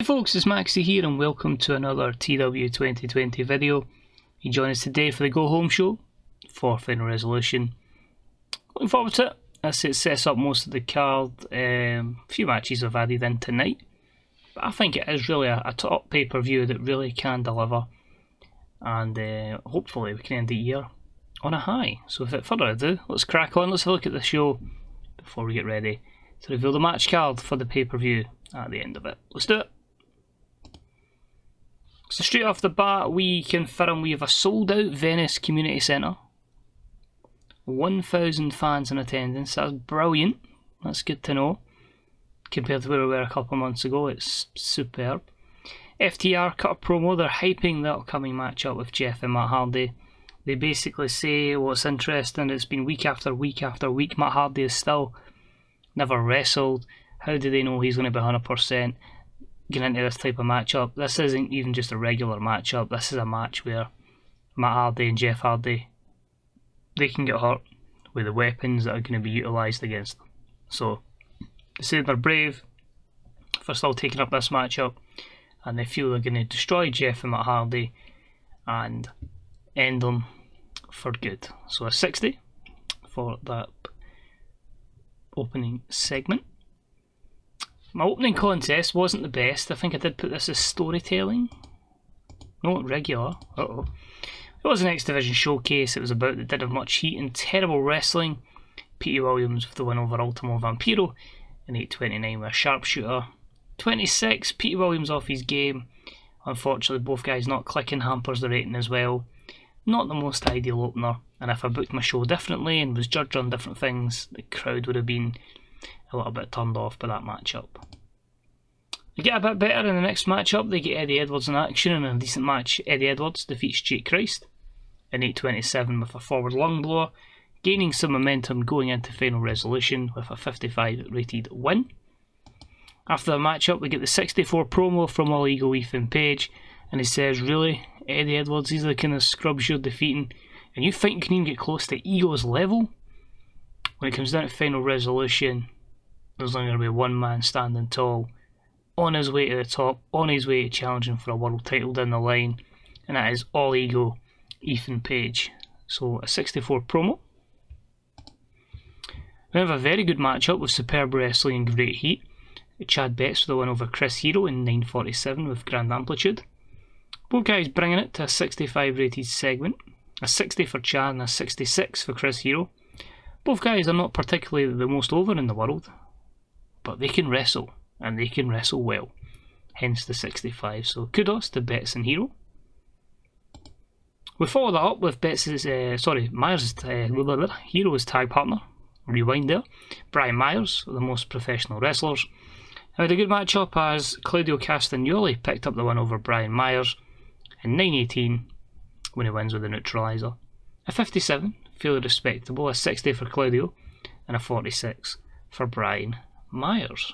Hey folks, it's Maxie here and welcome to another TEW2020 video. You join us today for the Go Home show for Final Resolution. Looking forward to it. As it sets up most of the card. A few matches I've added in tonight. But I think it is really a top pay-per-view that really can deliver. And hopefully we can end the year on a high. So without further ado, let's crack on. Let's have a look at the show before we get ready to reveal the match card for the pay-per-view at the end of it. Let's do it. So straight off the bat, we confirm we have a sold out Venice Community Centre. 1,000 fans in attendance, that's brilliant, that's good to know. Compared to where we were a couple of months ago, it's superb. FTR cut a promo, they're hyping the upcoming matchup with Jeff and Matt Hardy. They basically say what's interesting, it's been week after week after week, Matt Hardy is still never wrestled. How do they know he's going to be 100%? Getting into this type of matchup. This isn't even just a regular matchup, this is a match where Matt Hardy and Jeff Hardy, they can get hurt with the weapons that are going to be utilised against them. So they say they're brave for still taking up this matchup, and they feel they're going to destroy Jeff and Matt Hardy and end them for good. So a 60 for that opening segment. My opening contest wasn't the best. I think I did put this as storytelling. No, regular. Uh-oh. It was an X Division showcase. It was about that didn't have much heat and terrible wrestling. Petey Williams with the win over Ultimo Vampiro in 8:29 with a sharpshooter. 26, Petey Williams off his game. Unfortunately, both guys not clicking hampers the rating as well. Not the most ideal opener. And if I booked my show differently and was judged on different things, the crowd would have been a little bit turned off by that matchup. They get a bit better in the next matchup. They get Eddie Edwards in action in a decent match. Eddie Edwards defeats Jake Christ in 8:27 with a forward lung blower, gaining some momentum going into Final Resolution with a 55 rated win. After the matchup, we get the 64 promo from All Ego Ethan Page, and he says, "Really, Eddie Edwards, these are the kind of scrubs you're defeating, and you think you can even get close to Ego's level?" When it comes down to Final Resolution, there's only going to be one man standing tall, on his way to the top, on his way to challenging for a world title down the line, and that is All Ego Ethan Page. So a 64 promo. We have a very good matchup with superb wrestling and great heat. Chad Betts with a win over Chris Hero in 9:47 with grand amplitude. Both guys bringing it to a 65 rated segment. A 60 for Chad and a 66 for Chris Hero. Both guys are not particularly the most over in the world, but they can wrestle, and they can wrestle well. Hence the 65, so kudos to Betts and Hero. We follow that up with Myers' Hero's tag partner, rewind there, Brian Myers, the most professional wrestlers. We had a good matchup as Claudio Castingoli picked up the win over Brian Myers in 9:18 when he wins with a neutralizer. A 57, fairly respectable, a 60 for Claudio, and a 46 for Brian Myers.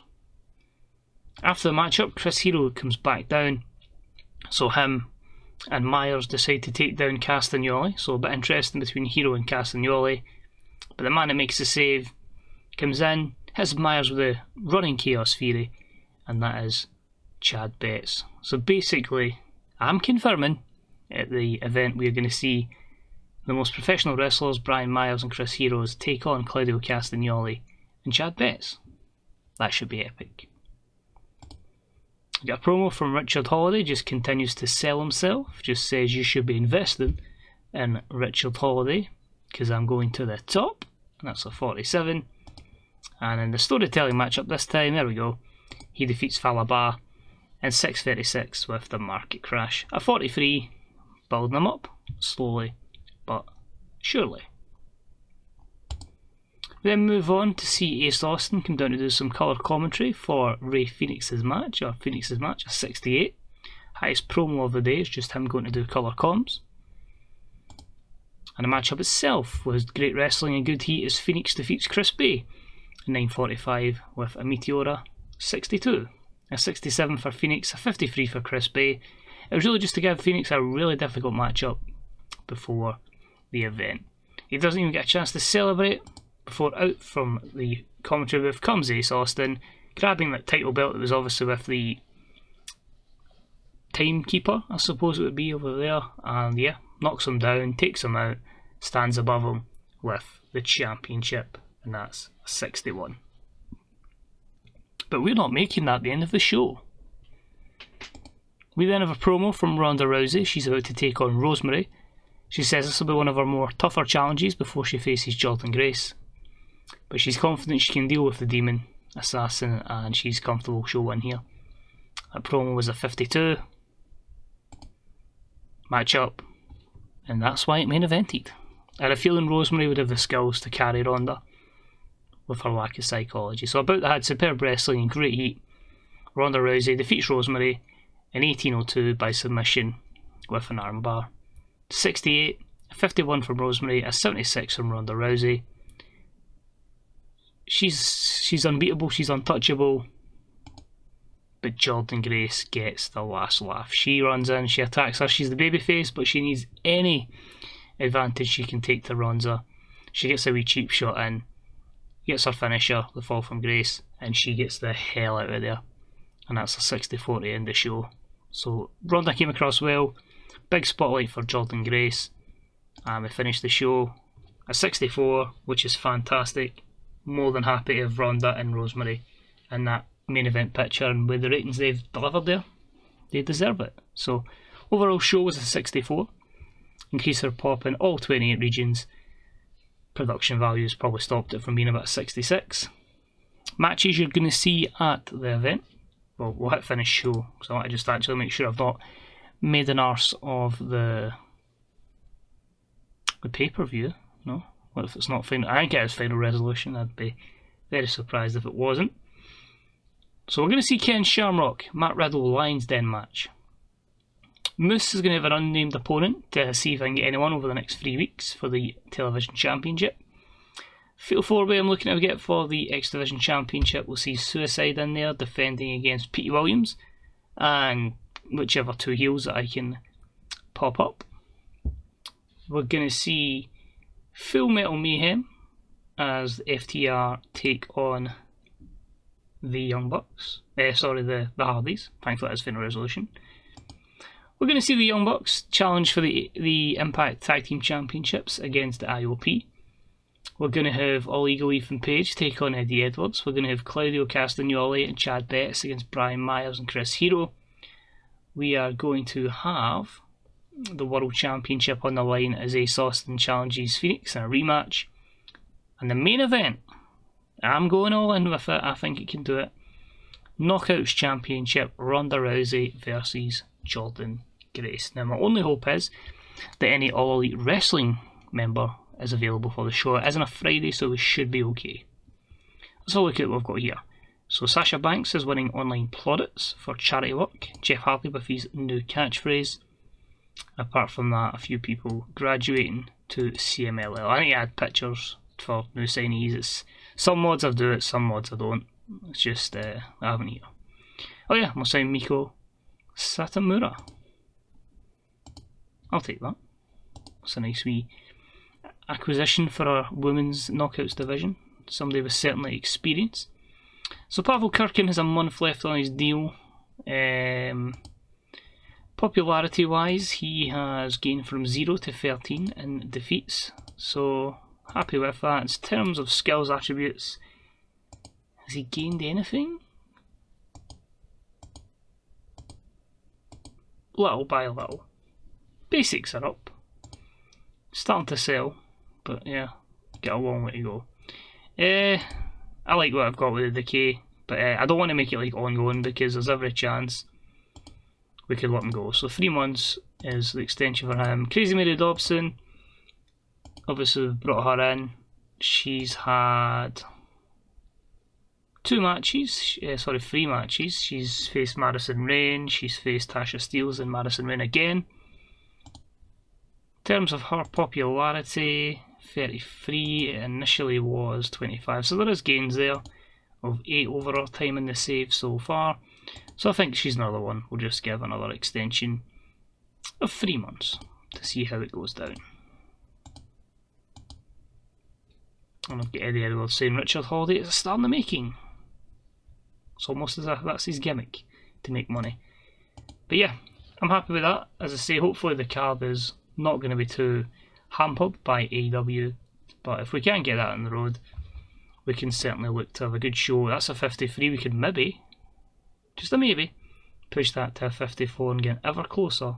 After the matchup, Chris Hero comes back down, so him and Myers decide to take down Castagnoli, so a bit interesting between Hero and Castagnoli, but the man that makes the save comes in, hits Myers with a running Chaos Fury, and that is Chad Betts. So basically, I'm confirming at the event we are going to see the most professional wrestlers, Brian Myers and Chris Hero, take on Claudio Castagnoli and Chad Betts. That should be epic. We got a promo from Richard Holiday, just continues to sell himself, just says you should be invested in Richard Holiday because I'm going to the top, and that's a 47. And in the storytelling matchup this time, there we go, he defeats Falaba in 6:36 with the market crash. A 43, building him up slowly but surely. We then move on to see Ace Austin come down to do some colour commentary for Phoenix's match, a 68. Highest promo of the day is just him going to do colour comms. And the matchup itself was great wrestling and good heat as Phoenix defeats Chris Bay in 9:45 with a Meteora 62. A 67 for Phoenix, a 53 for Chris Bay. It was really just to give Phoenix a really difficult matchup before the event. He doesn't even get a chance to celebrate before out from the commentary booth comes Ace Austin, grabbing that title belt that was obviously with the timekeeper, I suppose it would be, over there, and yeah, knocks him down, takes him out, stands above him with the championship, and that's 61. But we're not making that the end of the show. We then have a promo from Ronda Rousey. She's about to take on Rosemary. She says this will be one of her more tougher challenges before she faces Jordynne Grace. But she's confident she can deal with the demon assassin, and she's comfortable she'll win here. That promo was a 52 matchup, and that's why it main evented. I had a feeling Rosemary would have the skills to carry Ronda with her lack of psychology. So about that, had superb wrestling and great heat. Ronda Rousey defeats Rosemary in 18:02 by submission with an armbar. 68, 51 from Rosemary, a 76 from Ronda Rousey. She's unbeatable, she's untouchable, but Jordynne Grace gets the last laugh. She runs in, she attacks her, she's the babyface, but she needs any advantage she can take to Ronda. She gets a wee cheap shot in, gets her finisher, the fall from Grace, and she gets the hell out of there. And that's a 64 to end the show. So Ronda came across well, big spotlight for Jordynne Grace, and we finished the show at 64, which is fantastic. More than happy to have Ronda and Rosemary in that main event picture, and with the ratings they've delivered there, they deserve it. So overall show was a 64. Increase her pop in all 28 regions. Production values probably stopped it from being about 66. Matches you're going to see at the event. Well, we'll hit finish show, because I want to just actually make sure I've not made an arse of the pay-per-view. No? What if it's not final? I think it is Final Resolution. I'd be very surprised if it wasn't. So we're going to see Ken Shamrock, Matt Riddle, Lions Den match. Moose is going to have an unnamed opponent to see if I can get anyone over the next 3 weeks for the Television Championship. Fatal 4-way I'm looking to get for the X Division Championship. We'll see Suicide in there defending against Pete Williams, and whichever two heels that I can pop up. We're going to see Full Metal Mayhem as the FTR take on the Young Bucks. The Hardys. Thankfully that is Final Resolution. We're going to see the Young Bucks challenge for the Impact Tag Team Championships against the IOP. We're going to have All Eagle Ethan Page take on Eddie Edwards. We're going to have Claudio Castingoli and Chad Betts against Brian Myers and Chris Hero. We are going to have the World Championship on the line as Ace Austin challenges Phoenix in a rematch. And the main event, I'm going all in with it, I think it can do it. Knockouts Championship, Ronda Rousey versus Jordynne Grace. Now my only hope is that any All Elite Wrestling member is available for the show. It isn't a Friday, so we should be okay. Let's have a look at what we've got here. So Sasha Banks is winning online plaudits for charity work. Jeff Hardy with his new catchphrase. Apart from that, a few people graduating to CMLL. I need to add pictures for new signees. It's, some mods I do it, some mods I don't. It's just I haven't here. Oh yeah, we'll sign Miko Satomura. I'll take that. It's a nice wee acquisition for our women's knockouts division. Somebody with certainly experience. So Pavel Kirkin has a month left on his deal. Popularity wise, he has gained from 0 to 13 in defeats. So happy with that. In terms of skills attributes, has he gained anything? Little by little. Basics are up. Starting to sell, but yeah, got a long way to go. I like what I've got with the decay, but I don't want to make it like ongoing because there's every chance we could let him go. So 3 months is the extension for him. Crazy Mary Dobson, obviously we've brought her in. She's had 3 matches. She's faced Madison Rayne, she's faced Tasha Steelz and Madison Rayne again. In terms of her popularity, 33, it initially was 25, so there is gains there of 8 over her time in the save so far. So I think she's another one. We'll just give another extension of 3 months to see how it goes down. And I've got Eddie Edwards saying Richard Holiday is a star in the making. It's almost as if that's his gimmick, to make money. But yeah, I'm happy with that. As I say, hopefully the card is not going to be too hampered by AEW, but if we can get that on the road, we can certainly look to have a good show. That's a 53. We could maybe, just a maybe, push that to a 54 and get ever closer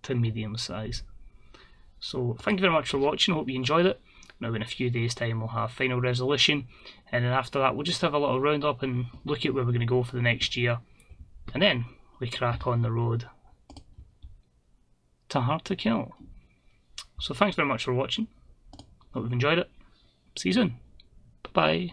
to medium size. So thank you very much for watching. Hope you enjoyed it. Now in a few days' time we'll have final resolution, and then after that we'll just have a little round up and look at where we're going to go for the next year, and then we crack on the road to Hard to Kill. So thanks very much for watching. Hope you've enjoyed it. See you soon. Bye bye.